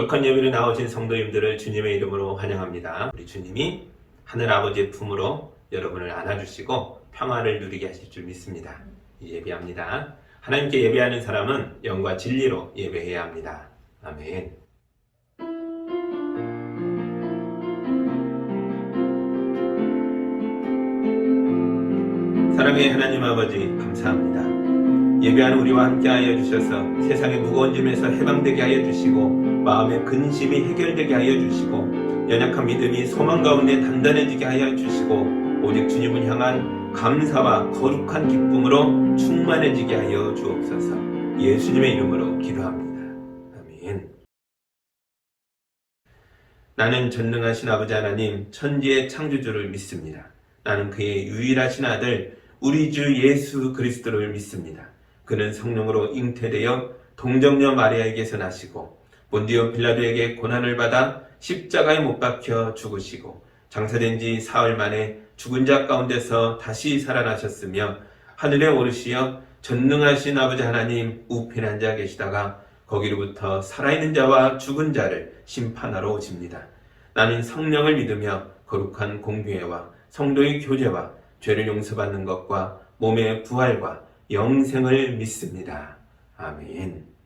거룩한 예배로 나오신 성도님들을 주님의 이름으로 환영합니다. 우리 주님이 하늘 아버지의 품으로 여러분을 안아주시고 평화를 누리게 하실 줄 믿습니다. 예배합니다. 하나님께 예배하는 사람은 영과 진리로 예배해야 합니다. 아멘. 사랑의 하나님 아버지 감사합니다. 예배하는 우리와 함께하여 주셔서 세상의 무거운 짐에서 해방되게 하여 주시고 마음의 근심이 해결되게 하여 주시고 연약한 믿음이 소망 가운데 단단해지게 하여 주시고 오직 주님을 향한 감사와 거룩한 기쁨으로 충만해지게 하여 주옵소서. 예수님의 이름으로 기도합니다. 아멘. 나는 전능하신 아버지 하나님 천지의 창조주를 믿습니다. 나는 그의 유일하신 아들 우리 주 예수 그리스도를 믿습니다. 그는 성령으로 잉태되어 동정녀 마리아에게서 나시고 본디오 빌라도에게 고난을 받아 십자가에 못 박혀 죽으시고 장사된 지 사흘 만에 죽은 자 가운데서 다시 살아나셨으며 하늘에 오르시어 전능하신 아버지 하나님 우편에 앉아 계시다가 거기로부터 살아있는 자와 죽은 자를 심판하러 오십니다. 나는 성령을 믿으며 거룩한 공교회와 성도의 교제와 죄를 용서받는 것과 몸의 부활과 영생을 믿습니다. 아멘.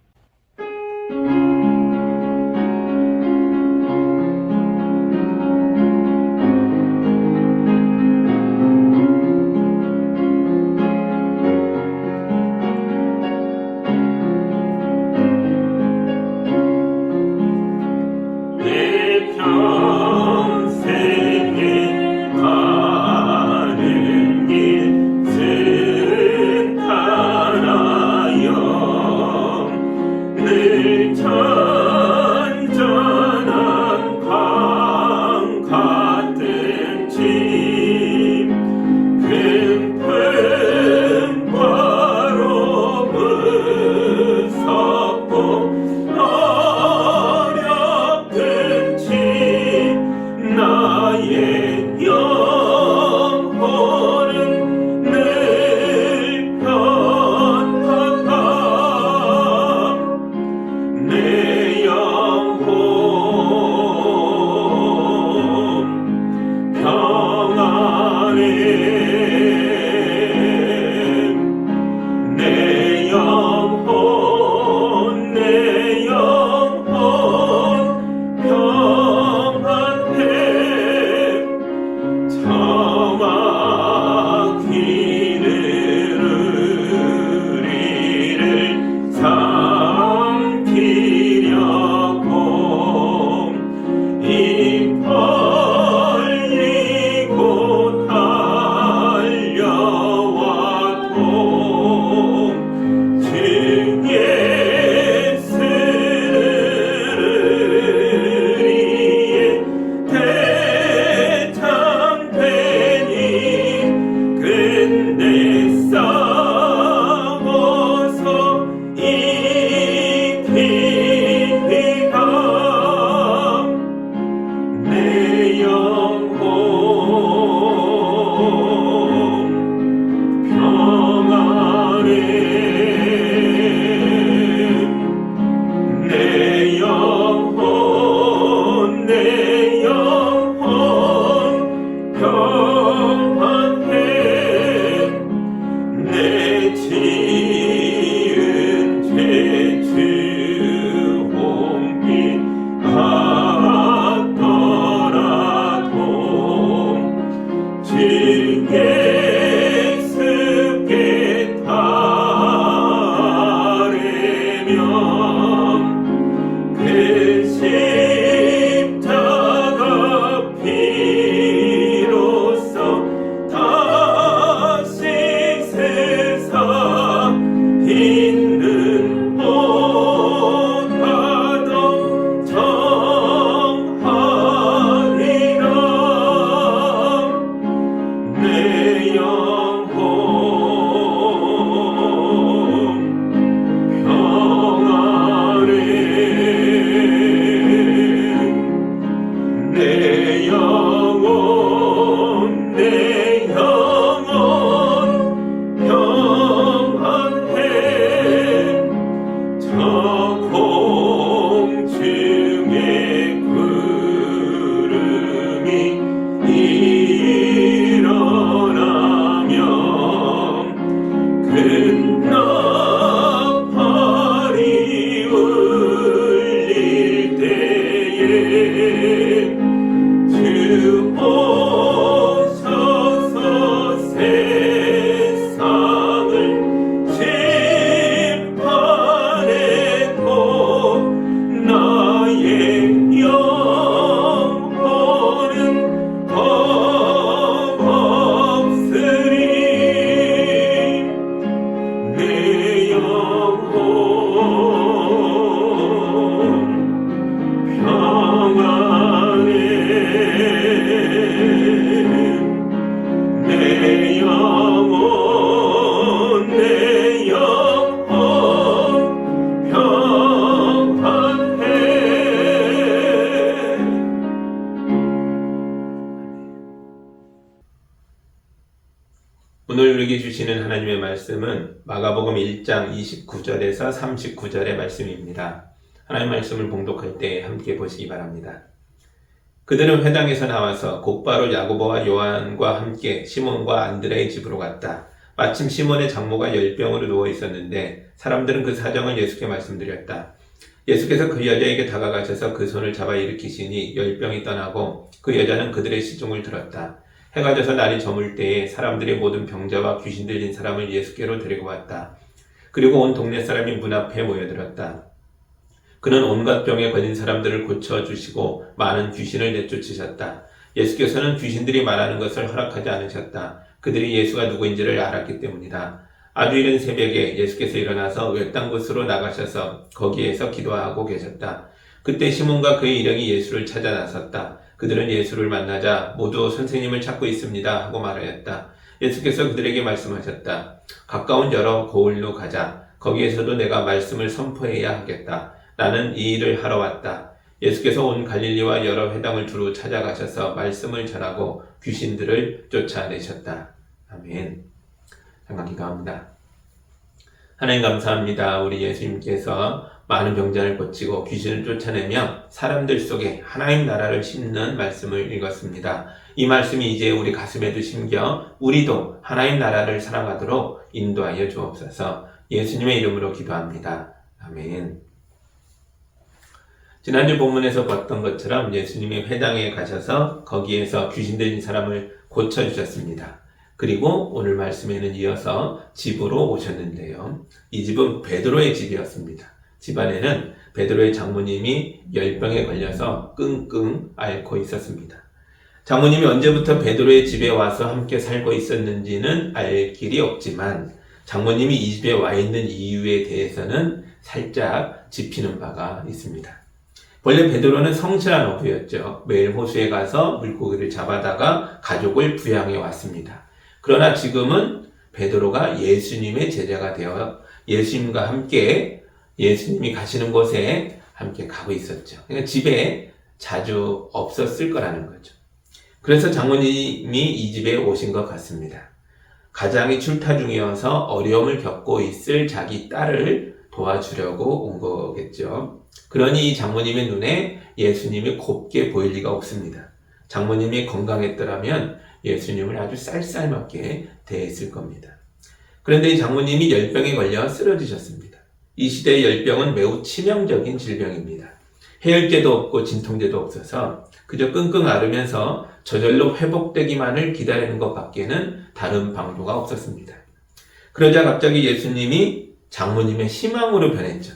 내 오늘 우리에게 주시는 하나님의 말씀은 마가복음 1장 29절에서 39절의 말씀입니다. 하나님의 말씀을 봉독할 때 함께 보시기 바랍니다. 그들은 회당에서 나와서 곧바로 야고보와 요한과 함께 시몬과 안드레의 집으로 갔다. 마침 시몬의 장모가 열병으로 누워 있었는데 사람들은 그 사정을 예수께 말씀드렸다. 예수께서 그 여자에게 다가가셔서 그 손을 잡아 일으키시니 열병이 떠나고 그 여자는 그들의 시중을 들었다. 해가 져서 날이 저물 때에 사람들이 모든 병자와 귀신 들린 사람을 예수께로 데리고 왔다. 그리고 온 동네 사람이 문 앞에 모여들었다. 그는 온갖 병에 걸린 사람들을 고쳐주시고 많은 귀신을 내쫓으셨다. 예수께서는 귀신들이 말하는 것을 허락하지 않으셨다. 그들이 예수가 누구인지를 알았기 때문이다. 아주 이른 새벽에 예수께서 일어나서 외딴 곳으로 나가셔서 거기에서 기도하고 계셨다. 그때 시몬과 그의 일행이 예수를 찾아 나섰다. 그들은 예수를 만나자 모두 선생님을 찾고 있습니다 하고 말하였다. 예수께서 그들에게 말씀하셨다. 가까운 여러 고을로 가자. 거기에서도 내가 말씀을 선포해야 하겠다. 나는 이 일을 하러 왔다. 예수께서 온 갈릴리와 여러 회당을 두루 찾아가셔서 말씀을 전하고 귀신들을 쫓아내셨다. 아멘. 잠깐 기도합니다. 하나님 감사합니다. 우리 예수님께서 많은 병자를 고치고 귀신을 쫓아내며 사람들 속에 하나님 나라를 심는 말씀을 읽었습니다. 이 말씀이 이제 우리 가슴에도 심겨 우리도 하나님 나라를 살아가도록 인도하여 주옵소서. 예수님의 이름으로 기도합니다. 아멘. 지난주 본문에서 봤던 것처럼 예수님이 회당에 가셔서 거기에서 귀신 들린 사람을 고쳐주셨습니다. 그리고 오늘 말씀에는 이어서 집으로 오셨는데요. 이 집은 베드로의 집이었습니다. 집안에는 베드로의 장모님이 열병에 걸려서 끙끙 앓고 있었습니다. 장모님이 언제부터 베드로의 집에 와서 함께 살고 있었는지는 알 길이 없지만 장모님이 이 집에 와 있는 이유에 대해서는 살짝 짚이는 바가 있습니다. 원래 베드로는 성실한 어부였죠. 매일 호수에 가서 물고기를 잡아다가 가족을 부양해 왔습니다. 그러나 지금은 베드로가 예수님의 제자가 되어 예수님과 함께 예수님이 가시는 곳에 함께 가고 있었죠. 그러니까 집에 자주 없었을 거라는 거죠. 그래서 장모님이 이 집에 오신 것 같습니다. 가장이 출타 중이어서 어려움을 겪고 있을 자기 딸을 도와주려고 온 거겠죠. 그러니 이 장모님의 눈에 예수님이 곱게 보일 리가 없습니다. 장모님이 건강했더라면 예수님을 아주 쌀쌀맞게 대했을 겁니다. 그런데 이 장모님이 열병에 걸려 쓰러지셨습니다. 이 시대의 열병은 매우 치명적인 질병입니다. 해열제도 없고 진통제도 없어서 그저 끙끙 앓으면서 저절로 회복되기만을 기다리는 것밖에는 다른 방도가 없었습니다. 그러자 갑자기 예수님이 장모님의 희망으로 변했죠.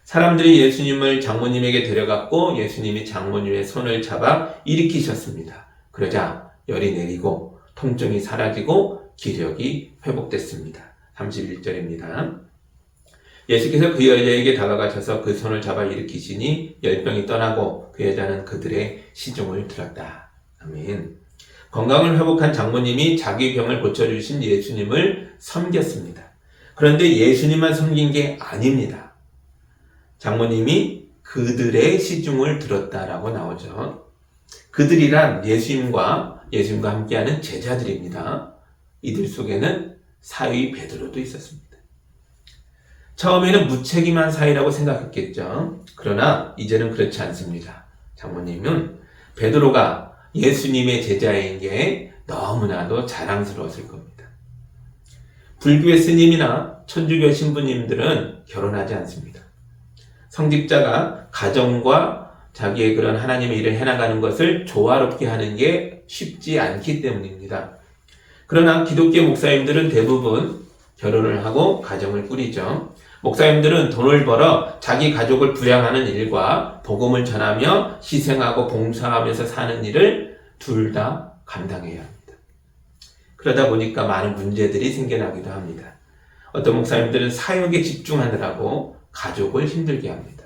사람들이 예수님을 장모님에게 데려갔고 예수님이 장모님의 손을 잡아 일으키셨습니다. 그러자 열이 내리고 통증이 사라지고 기력이 회복됐습니다. 31절입니다. 예수께서 그 여자에게 다가가셔서 그 손을 잡아 일으키시니 열병이 떠나고 그 여자는 그들의 시중을 들었다. 아멘. 건강을 회복한 장모님이 자기 병을 고쳐주신 예수님을 섬겼습니다. 그런데 예수님만 섬긴 게 아닙니다. 장모님이 그들의 시중을 들었다라고 나오죠. 그들이란 예수님과 함께하는 제자들입니다. 이들 속에는 사위 베드로도 있었습니다. 처음에는 무책임한 사이라고 생각했겠죠. 그러나 이제는 그렇지 않습니다. 장모님은 베드로가 예수님의 제자인 게 너무나도 자랑스러웠을 겁니다. 불교의 스님이나 천주교 신부님들은 결혼하지 않습니다. 성직자가 가정과 자기의 그런 하나님의 일을 해나가는 것을 조화롭게 하는 게 쉽지 않기 때문입니다. 그러나 기독교 목사님들은 대부분 결혼을 하고 가정을 꾸리죠. 목사님들은 돈을 벌어 자기 가족을 부양하는 일과 복음을 전하며 희생하고 봉사하면서 사는 일을 둘 다 감당해야 합니다. 그러다 보니까 많은 문제들이 생겨나기도 합니다. 어떤 목사님들은 사역에 집중하느라고 가족을 힘들게 합니다.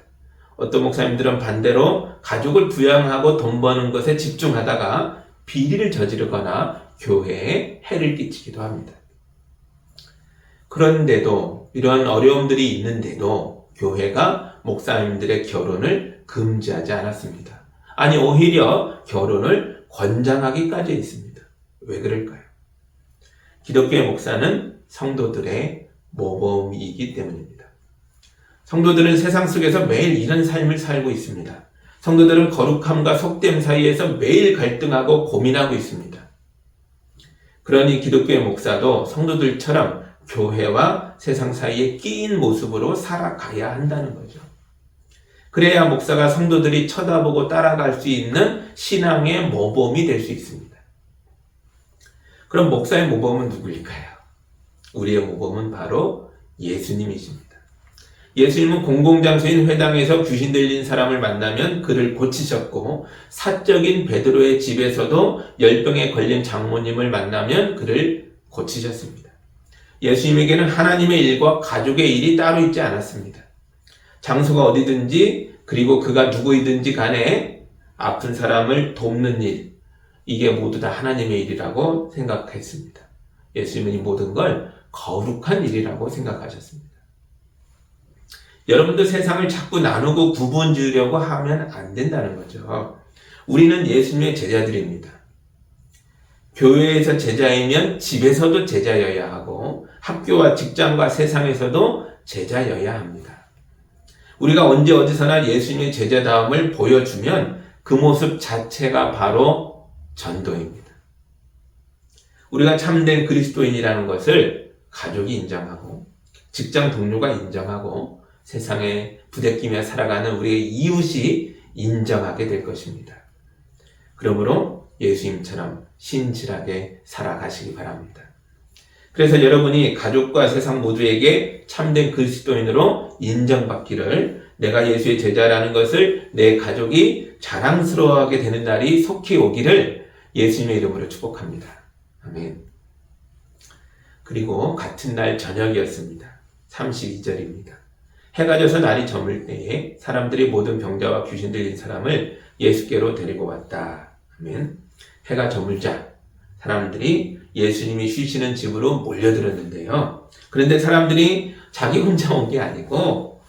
어떤 목사님들은 반대로 가족을 부양하고 돈 버는 것에 집중하다가 비리를 저지르거나 교회에 해를 끼치기도 합니다. 그런데도 이런 어려움들이 있는데도 교회가 목사님들의 결혼을 금지하지 않았습니다. 아니 오히려 결혼을 권장하기까지 했습니다. 왜 그럴까요? 기독교의 목사는 성도들의 모범이기 때문입니다. 성도들은 세상 속에서 매일 이런 삶을 살고 있습니다. 성도들은 거룩함과 속됨 사이에서 매일 갈등하고 고민하고 있습니다. 그러니 기독교의 목사도 성도들처럼 교회와 세상 사이에 끼인 모습으로 살아가야 한다는 거죠. 그래야 목사가 성도들이 쳐다보고 따라갈 수 있는 신앙의 모범이 될 수 있습니다. 그럼 목사의 모범은 누구일까요? 우리의 모범은 바로 예수님이십니다. 예수님은 공공장소인 회당에서 귀신 들린 사람을 만나면 그를 고치셨고, 사적인 베드로의 집에서도 열병에 걸린 장모님을 만나면 그를 고치셨습니다. 예수님에게는 하나님의 일과 가족의 일이 따로 있지 않았습니다. 장소가 어디든지, 그리고 그가 누구이든지 간에 아픈 사람을 돕는 일, 이게 모두 다 하나님의 일이라고 생각했습니다. 예수님은 이 모든 걸 거룩한 일이라고 생각하셨습니다. 여러분도 세상을 자꾸 나누고 구분 지으려고 하면 안 된다는 거죠. 우리는 예수님의 제자들입니다. 교회에서 제자이면 집에서도 제자여야 하고, 학교와 직장과 세상에서도 제자여야 합니다. 우리가 언제 어디서나 예수님의 제자다움을 보여주면 그 모습 자체가 바로 전도입니다. 우리가 참된 그리스도인이라는 것을 가족이 인정하고, 직장 동료가 인정하고, 세상에 부대끼며 살아가는 우리의 이웃이 인정하게 될 것입니다. 그러므로 예수님처럼 신실하게 살아가시기 바랍니다. 그래서 여러분이 가족과 세상 모두에게 참된 그리스도인으로 인정받기를, 내가 예수의 제자라는 것을 내 가족이 자랑스러워하게 되는 날이 속히 오기를 예수님의 이름으로 축복합니다. 아멘. 그리고 같은 날 저녁이었습니다. 32절입니다. 해가 져서 날이 저물 때에 사람들이 모든 병자와 귀신 들린 사람을 예수께로 데리고 왔다. 아멘. 해가 저물자 사람들이 예수님이 쉬시는 집으로 몰려들었는데요. 그런데 사람들이 자기 혼자 온 게 아니고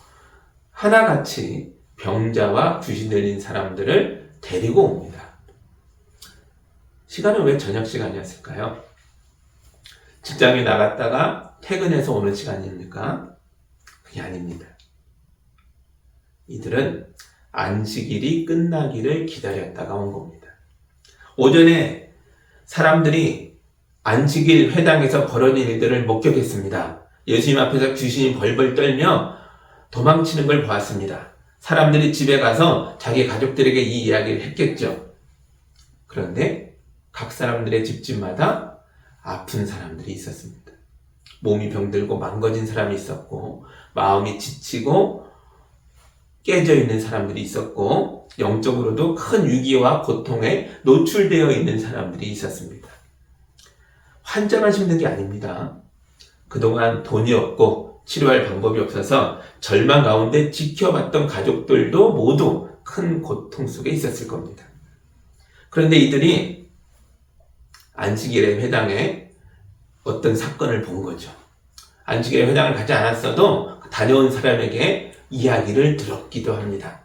하나같이 병자와 귀신 들린 사람들을 데리고 옵니다. 시간은 왜 저녁 시간이었을까요? 직장에 나갔다가 퇴근해서 오는 시간입니까? 그게 아닙니다. 이들은 안식일이 끝나기를 기다렸다가 온 겁니다. 오전에 사람들이 안식일 회당에서 벌어진 일들을 목격했습니다. 예수님 앞에서 귀신이 벌벌 떨며 도망치는 걸 보았습니다. 사람들이 집에 가서 자기 가족들에게 이 이야기를 했겠죠. 그런데 각 사람들의 집집마다 아픈 사람들이 있었습니다. 몸이 병들고 망가진 사람이 있었고, 마음이 지치고 깨져 있는 사람들이 있었고, 영적으로도 큰 위기와 고통에 노출되어 있는 사람들이 있었습니다. 환자만 힘든 게 아닙니다. 그동안 돈이 없고 치료할 방법이 없어서 절망 가운데 지켜봤던 가족들도 모두 큰 고통 속에 있었을 겁니다. 그런데 이들이 안식일의 회당에 어떤 사건을 본 거죠. 안식일의 회당을 가지 않았어도 다녀온 사람에게 이야기를 들었기도 합니다.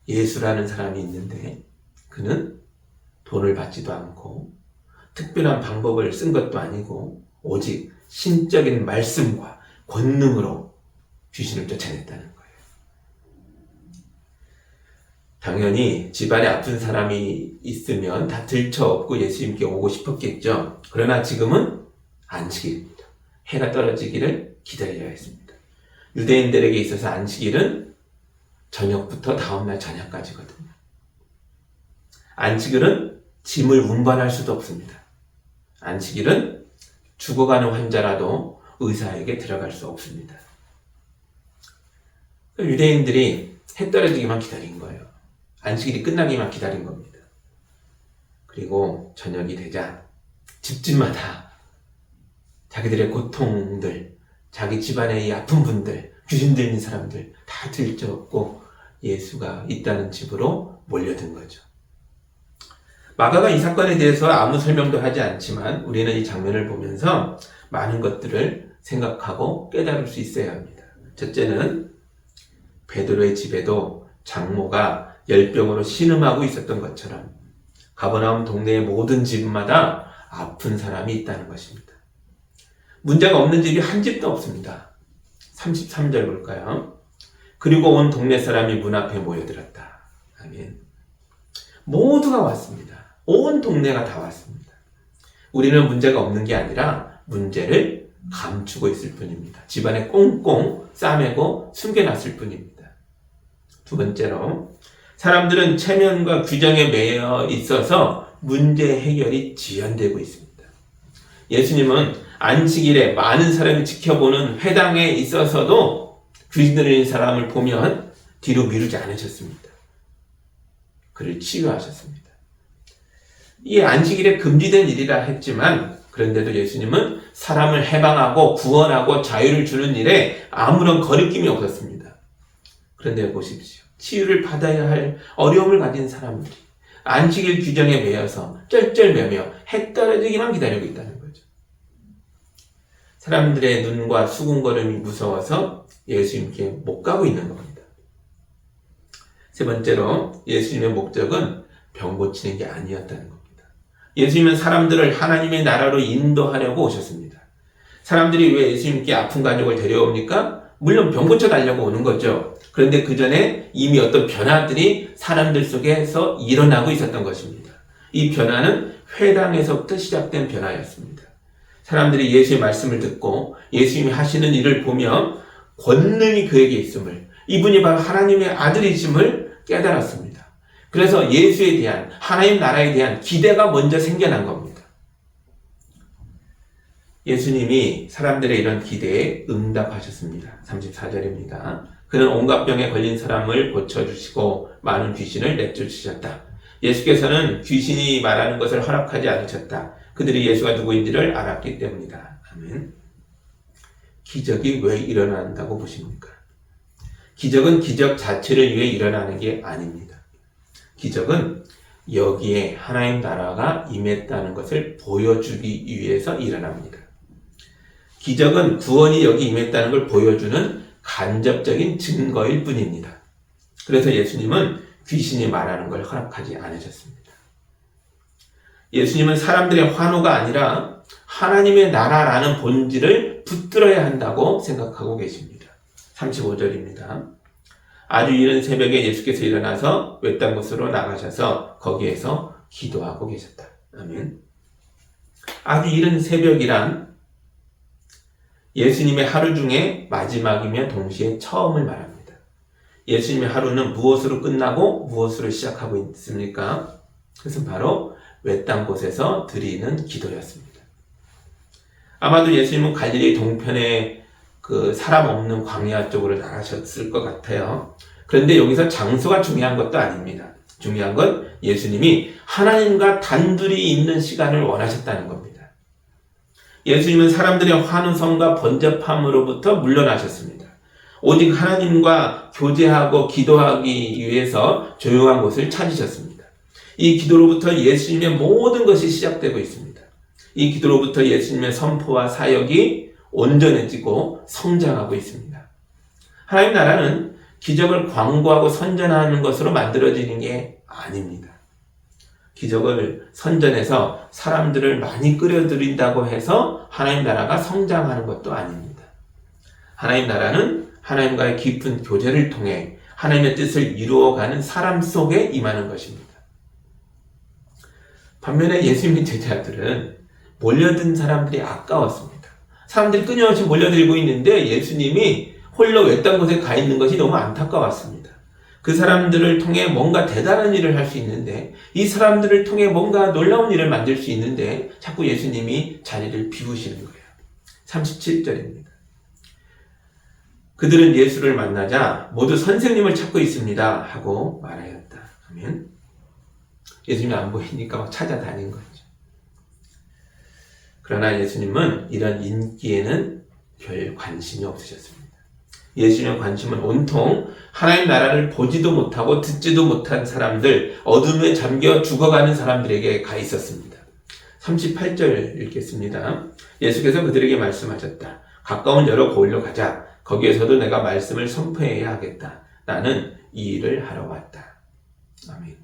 예수라는 사람이 있는데 그는 돈을 받지도 않고 특별한 방법을 쓴 것도 아니고 오직 신적인 말씀과 권능으로 귀신을 쫓아냈다는 거예요. 당연히 집안에 아픈 사람이 있으면 다 들쳐업고 예수님께 오고 싶었겠죠. 그러나 지금은 안식일입니다. 해가 떨어지기를 기다려야 했습니다. 유대인들에게 있어서 안식일은 저녁부터 다음날 저녁까지거든요. 안식일은 짐을 운반할 수도 없습니다. 안식일은 죽어가는 환자라도 의사에게 들어갈 수 없습니다. 유대인들이 해 떨어지기만 기다린 거예요. 안식일이 끝나기만 기다린 겁니다. 그리고 저녁이 되자 집집마다 자기들의 고통들, 자기 집안의 이 아픈 분들, 귀신 들린 사람들 다 들쳐업고 예수가 있다는 집으로 몰려든 거죠. 마가가 이 사건에 대해서 아무 설명도 하지 않지만 우리는 이 장면을 보면서 많은 것들을 생각하고 깨달을 수 있어야 합니다. 첫째는 베드로의 집에도 장모가 열병으로 신음하고 있었던 것처럼 가버나움 동네의 모든 집마다 아픈 사람이 있다는 것입니다. 문제가 없는 집이 한 집도 없습니다. 33절 볼까요? 그리고 온 동네 사람이 문 앞에 모여들었다. 아멘. 모두가 왔습니다. 온 동네가 다 왔습니다. 우리는 문제가 없는 게 아니라 문제를 감추고 있을 뿐입니다. 집안에 꽁꽁 싸매고 숨겨놨을 뿐입니다. 두 번째로, 사람들은 체면과 규정에 매여 있어서 문제 해결이 지연되고 있습니다. 예수님은 안식일에 많은 사람이 지켜보는 회당에 있어서도 귀신 들린 사람을 보면 뒤로 미루지 않으셨습니다. 그를 치유하셨습니다. 이게 안식일에 금지된 일이라 했지만, 그런데도 예수님은 사람을 해방하고 구원하고 자유를 주는 일에 아무런 거리낌이 없었습니다. 그런데 보십시오. 치유를 받아야 할 어려움을 가진 사람들이 안식일 규정에 매여서 쩔쩔매며 해 떨어지기만 기다리고 있다는 거죠. 사람들의 눈과 수군거림이 무서워서 예수님께 못 가고 있는 겁니다. 세 번째로, 예수님의 목적은 병 고치는 게 아니었다는 겁니다. 예수님은 사람들을 하나님의 나라로 인도하려고 오셨습니다. 사람들이 왜 예수님께 아픈 가족을 데려옵니까? 물론 병 고쳐달라고 오는 거죠. 그런데 그 전에 이미 어떤 변화들이 사람들 속에서 일어나고 있었던 것입니다. 이 변화는 회당에서부터 시작된 변화였습니다. 사람들이 예수의 말씀을 듣고 예수님이 하시는 일을 보며 권능이 그에게 있음을, 이분이 바로 하나님의 아들이심을 깨달았습니다. 그래서 예수에 대한, 하나님 나라에 대한 기대가 먼저 생겨난 겁니다. 예수님이 사람들의 이런 기대에 응답하셨습니다. 34절입니다. 그는 온갖 병에 걸린 사람을 고쳐주시고 많은 귀신을 내쫓으셨다. 예수께서는 귀신이 말하는 것을 허락하지 않으셨다. 그들이 예수가 누구인지를 알았기 때문이다. 아멘. 기적이 왜 일어난다고 보십니까? 기적은 기적 자체를 위해 일어나는 게 아닙니다. 기적은 여기에 하나님 나라가 임했다는 것을 보여주기 위해서 일어납니다. 기적은 구원이 여기 임했다는 걸 보여주는 간접적인 증거일 뿐입니다. 그래서 예수님은 귀신이 말하는 걸 허락하지 않으셨습니다. 예수님은 사람들의 환호가 아니라 하나님의 나라라는 본질을 붙들어야 한다고 생각하고 계십니다. 35절입니다. 아주 이른 새벽에 예수께서 일어나서 외딴 곳으로 나가셔서 거기에서 기도하고 계셨다. 아멘. 아주 이른 새벽이란 예수님의 하루 중에 마지막이며 동시에 처음을 말합니다. 예수님의 하루는 무엇으로 끝나고 무엇으로 시작하고 있습니까? 그것은 바로 외딴 곳에서 드리는 기도였습니다. 아마도 예수님은 갈릴리 동편의 그 사람 없는 광야 쪽으로 나가셨을 것 같아요. 그런데 여기서 장소가 중요한 것도 아닙니다. 중요한 건 예수님이 하나님과 단둘이 있는 시간을 원하셨다는 겁니다. 예수님은 사람들의 환호성과 번잡함으로부터 물러나셨습니다. 오직 하나님과 교제하고 기도하기 위해서 조용한 곳을 찾으셨습니다. 이 기도로부터 예수님의 모든 것이 시작되고 있습니다. 이 기도로부터 예수님의 선포와 사역이 온전해지고 성장하고 있습니다. 하나님 나라는 기적을 광고하고 선전하는 것으로 만들어지는 게 아닙니다. 기적을 선전해서 사람들을 많이 끌어들인다고 해서 하나님 나라가 성장하는 것도 아닙니다. 하나님 나라는 하나님과의 깊은 교제를 통해 하나님의 뜻을 이루어가는 사람 속에 임하는 것입니다. 반면에 예수님의 제자들은 몰려든 사람들이 아까웠습니다. 사람들이 끊임없이 몰려들고 있는데 예수님이 홀로 외딴 곳에 가 있는 것이 너무 안타까웠습니다. 그 사람들을 통해 뭔가 대단한 일을 할 수 있는데, 이 사람들을 통해 뭔가 놀라운 일을 만들 수 있는데 자꾸 예수님이 자리를 비우시는 거예요. 37절입니다. 그들은 예수를 만나자 모두 선생님을 찾고 있습니다 하고 말하였다. 아멘. 예수님이 안 보이니까 막 찾아다닌 거죠. 그러나 예수님은 이런 인기에는 별 관심이 없으셨습니다. 예수님의 관심은 온통 하나님 나라를 보지도 못하고 듣지도 못한 사람들, 어둠에 잠겨 죽어가는 사람들에게 가 있었습니다. 38절 읽겠습니다. 예수께서 그들에게 말씀하셨다. 가까운 여러 고을로 가자. 거기에서도 내가 말씀을 선포해야 하겠다. 나는 이 일을 하러 왔다. 아멘.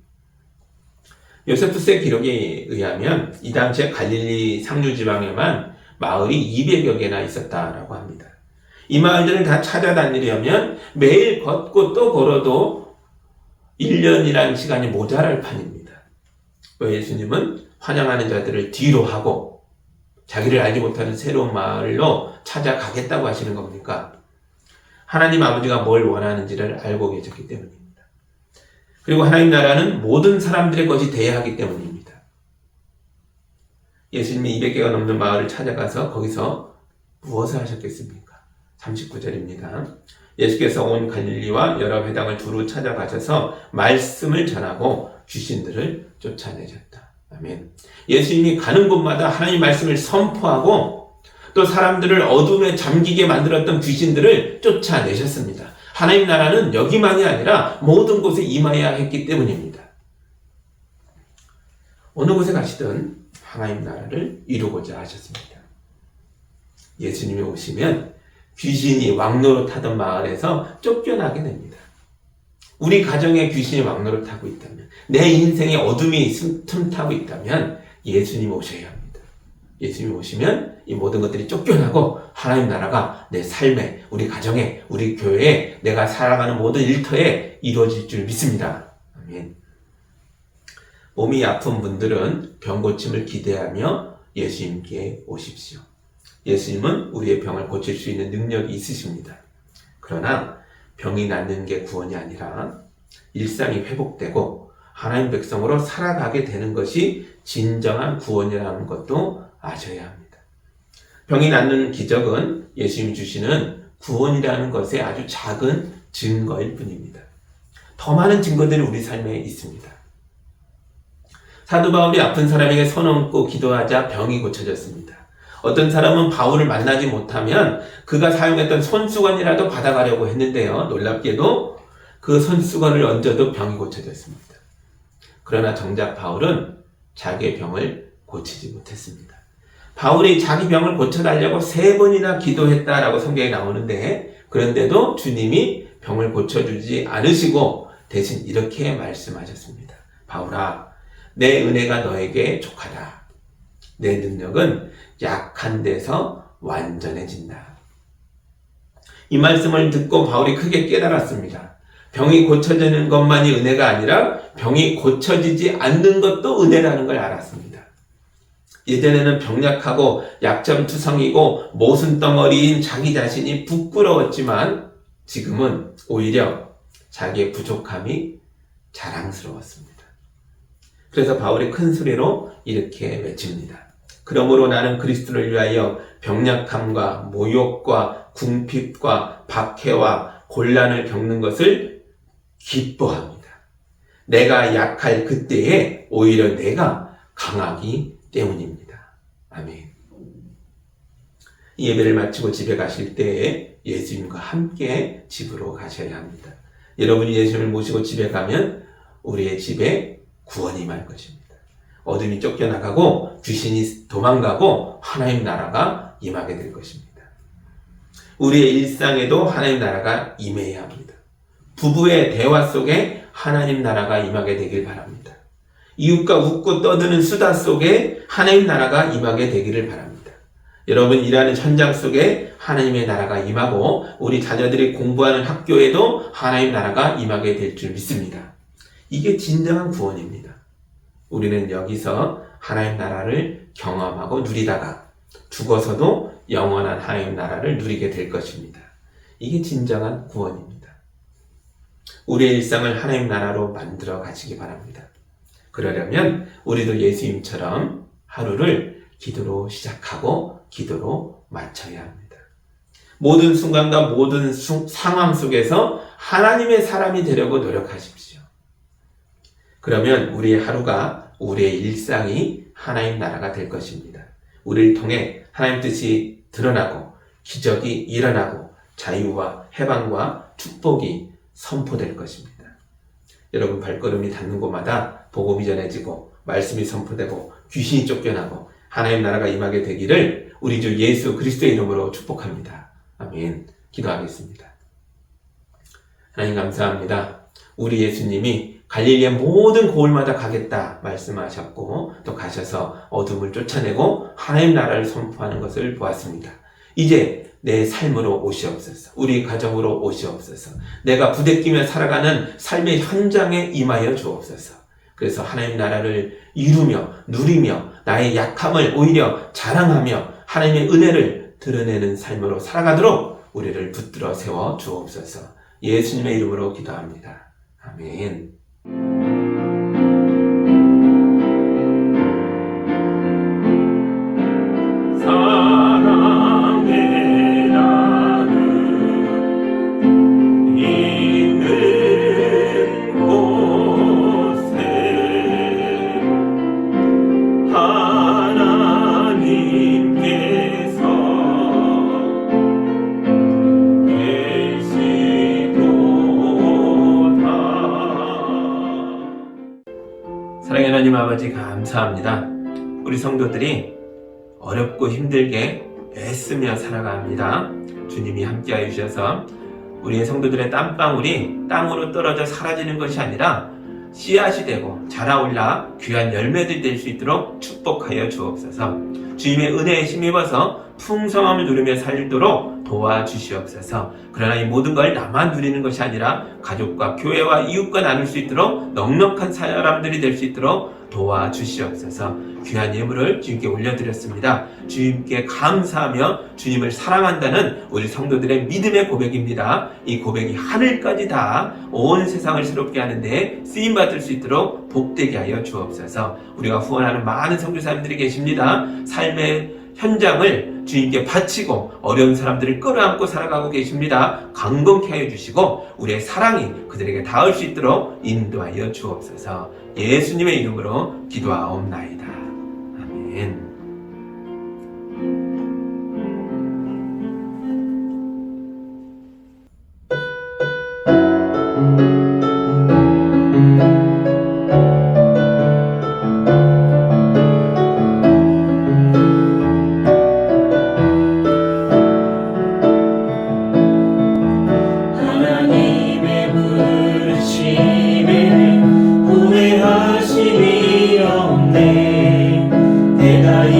요세푸스의 기록에 의하면 이 당시에 갈릴리 상류 지방에만 마을이 200여 개나 있었다라고 합니다. 이 마을들을 다 찾아다니려면 매일 걷고 또 걸어도 1년이라는 시간이 모자랄 판입니다. 왜 예수님은 환영하는 자들을 뒤로 하고 자기를 알지 못하는 새로운 마을로 찾아가겠다고 하시는 겁니까? 하나님 아버지가 뭘 원하는지를 알고 계셨기 때문입니다. 그리고 하나님 나라는 모든 사람들의 것이 되어야 하기 때문입니다. 예수님이 200개가 넘는 마을을 찾아가서 거기서 무엇을 하셨겠습니까? 39절입니다. 예수께서 온 갈릴리와 여러 회당을 두루 찾아가셔서 말씀을 전하고 귀신들을 쫓아내셨다. 아멘. 예수님이 가는 곳마다 하나님 말씀을 선포하고 또 사람들을 어둠에 잠기게 만들었던 귀신들을 쫓아내셨습니다. 하나님 나라는 여기만이 아니라 모든 곳에 임하여야 했기 때문입니다. 어느 곳에 가시든 하나님 나라를 이루고자 하셨습니다. 예수님이 오시면 귀신이 왕노릇하던 마을에서 쫓겨나게 됩니다. 우리 가정에 귀신이 왕노릇하고 있다면, 내 인생에 어둠이 틈타고 있다면 예수님 오셔야 합니다. 예수님 오시면 이 모든 것들이 쫓겨나고 하나님 나라가 내 삶에, 우리 가정에, 우리 교회에, 내가 살아가는 모든 일터에 이루어질 줄 믿습니다. 아멘. 몸이 아픈 분들은 병 고침을 기대하며 예수님께 오십시오. 예수님은 우리의 병을 고칠 수 있는 능력이 있으십니다. 그러나 병이 낫는 게 구원이 아니라 일상이 회복되고 하나님 백성으로 살아가게 되는 것이 진정한 구원이라는 것도 아셔야 합니다. 병이 낫는 기적은 예수님이 주시는 구원이라는 것의 아주 작은 증거일 뿐입니다. 더 많은 증거들이 우리 삶에 있습니다. 사도 바울이 아픈 사람에게 손 얹고 기도하자 병이 고쳐졌습니다. 어떤 사람은 바울을 만나지 못하면 그가 사용했던 손수건이라도 받아가려고 했는데요. 놀랍게도 그 손수건을 얹어도 병이 고쳐졌습니다. 그러나 정작 바울은 자기의 병을 고치지 못했습니다. 바울이 자기 병을 고쳐달라고 3번이나 기도했다라고 성경에 나오는데, 그런데도 주님이 병을 고쳐주지 않으시고 대신 이렇게 말씀하셨습니다. 바울아, 내 은혜가 너에게 족하다. 내 능력은 약한 데서 완전해진다. 이 말씀을 듣고 바울이 크게 깨달았습니다. 병이 고쳐지는 것만이 은혜가 아니라 병이 고쳐지지 않는 것도 은혜라는 걸 알았습니다. 예전에는 병약하고 약점투성이고 모순덩어리인 자기 자신이 부끄러웠지만 지금은 오히려 자기의 부족함이 자랑스러웠습니다. 그래서 바울이 큰 소리로 이렇게 외칩니다. 그러므로 나는 그리스도를 위하여 병약함과 모욕과 궁핍과 박해와 곤란을 겪는 것을 기뻐합니다. 내가 약할 그때에 오히려 내가 강하기 때문입니다. 아멘. 이 예배를 마치고 집에 가실 때에 예수님과 함께 집으로 가셔야 합니다. 여러분이 예수님을 모시고 집에 가면 우리의 집에 구원이 임할 것입니다. 어둠이 쫓겨나가고 귀신이 도망가고 하나님 나라가 임하게 될 것입니다. 우리의 일상에도 하나님 나라가 임해야 합니다. 부부의 대화 속에 하나님 나라가 임하게 되길 바랍니다. 이웃과 웃고 떠드는 수다 속에 하나님 나라가 임하게 되기를 바랍니다. 여러분 일하는 현장 속에 하나님의 나라가 임하고 우리 자녀들이 공부하는 학교에도 하나님 나라가 임하게 될 줄 믿습니다. 이게 진정한 구원입니다. 우리는 여기서 하나님 나라를 경험하고 누리다가 죽어서도 영원한 하나님 나라를 누리게 될 것입니다. 이게 진정한 구원입니다. 우리의 일상을 하나님 나라로 만들어 가시기 바랍니다. 그러려면 우리도 예수님처럼 하루를 기도로 시작하고 기도로 마쳐야 합니다. 모든 순간과 모든 상황 속에서 하나님의 사람이 되려고 노력하십시오. 그러면 우리의 하루가, 우리의 일상이 하나님 나라가 될 것입니다. 우리를 통해 하나님 뜻이 드러나고 기적이 일어나고 자유와 해방과 축복이 선포될 것입니다. 여러분 발걸음이 닿는 곳마다 복음이 전해지고 말씀이 선포되고 귀신이 쫓겨나고 하나님 나라가 임하게 되기를 우리 주 예수 그리스도의 이름으로 축복합니다. 아멘. 기도하겠습니다. 하나님 감사합니다. 우리 예수님이 갈릴리의 모든 고을마다 가겠다 말씀하셨고 또 가셔서 어둠을 쫓아내고 하나님 나라를 선포하는 것을 보았습니다. 이제 내 삶으로 오시옵소서. 우리 가정으로 오시옵소서. 내가 부대끼며 살아가는 삶의 현장에 임하여 주옵소서. 그래서 하나님 나라를 이루며 누리며 나의 약함을 오히려 자랑하며 하나님의 은혜를 드러내는 삶으로 살아가도록 우리를 붙들어 세워 주옵소서. 예수님의 이름으로 기도합니다. 아멘. 사랑의 하나님 아버지 감사합니다. 우리 성도들이 어렵고 힘들게 애쓰며 살아갑니다. 주님이 함께하여 주셔서 우리의 성도들의 땀방울이 땅으로 떨어져 사라지는 것이 아니라 씨앗이 되고 자라올라 귀한 열매들이 될 수 있도록 축복하여 주옵소서. 주님의 은혜에 힘입어서 풍성함을 누리며 살도록 도와주시옵소서. 그러나 이 모든 걸 나만 누리는 것이 아니라 가족과 교회와 이웃과 나눌 수 있도록 넉넉한 사람들이 될 수 있도록 도와주시옵소서. 귀한 예물을 주님께 올려드렸습니다. 주님께 감사하며 주님을 사랑한다는 우리 성도들의 믿음의 고백입니다. 이 고백이 하늘까지 다 온 세상을 새롭게 하는데 쓰임받을 수 있도록 복되게 하여 주옵소서. 우리가 후원하는 많은 선교사님들이 계십니다. 삶의 현장을 주님께 바치고 어려운 사람들을 끌어안고 살아가고 계십니다. 강건케 하여 주시고 우리의 사랑이 그들에게 닿을 수 있도록 인도하여 주옵소서. 예수님의 이름으로 기도하옵나이다. 아멘. 후회하심이 없네. 내가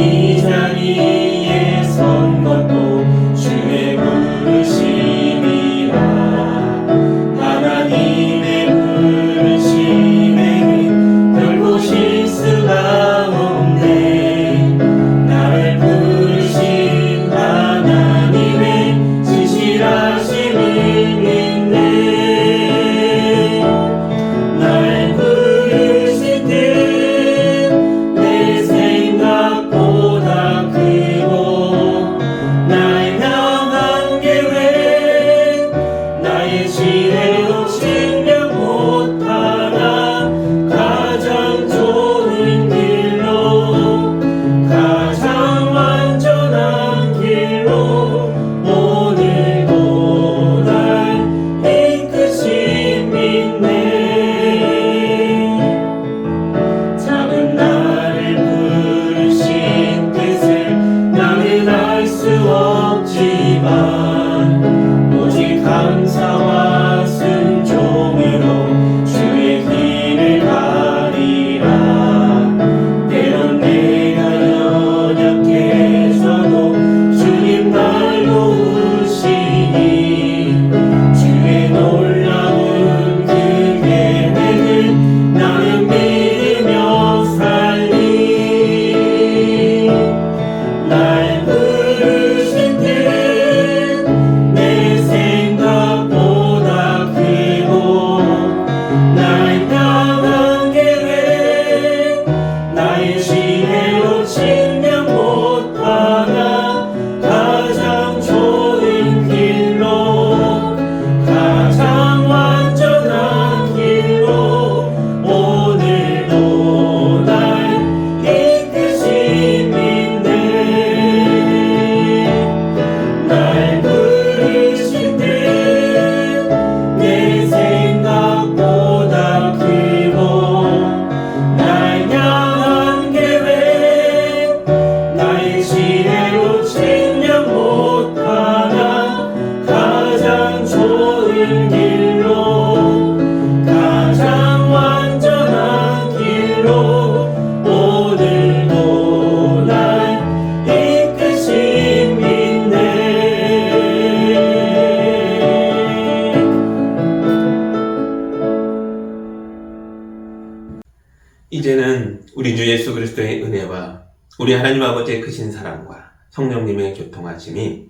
우리 하나님 아버지의 크신 사랑과 성령님의 교통하심이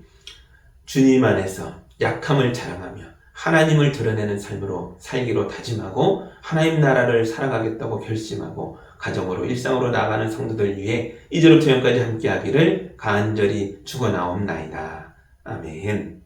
주님 안에서 약함을 자랑하며 하나님을 드러내는 삶으로 살기로 다짐하고 하나님 나라를 살아가겠다고 결심하고 가정으로 일상으로 나아가는 성도들 위해 이제로부터 영까지 함께하기를 간절히 축원하옵나이다. 아멘.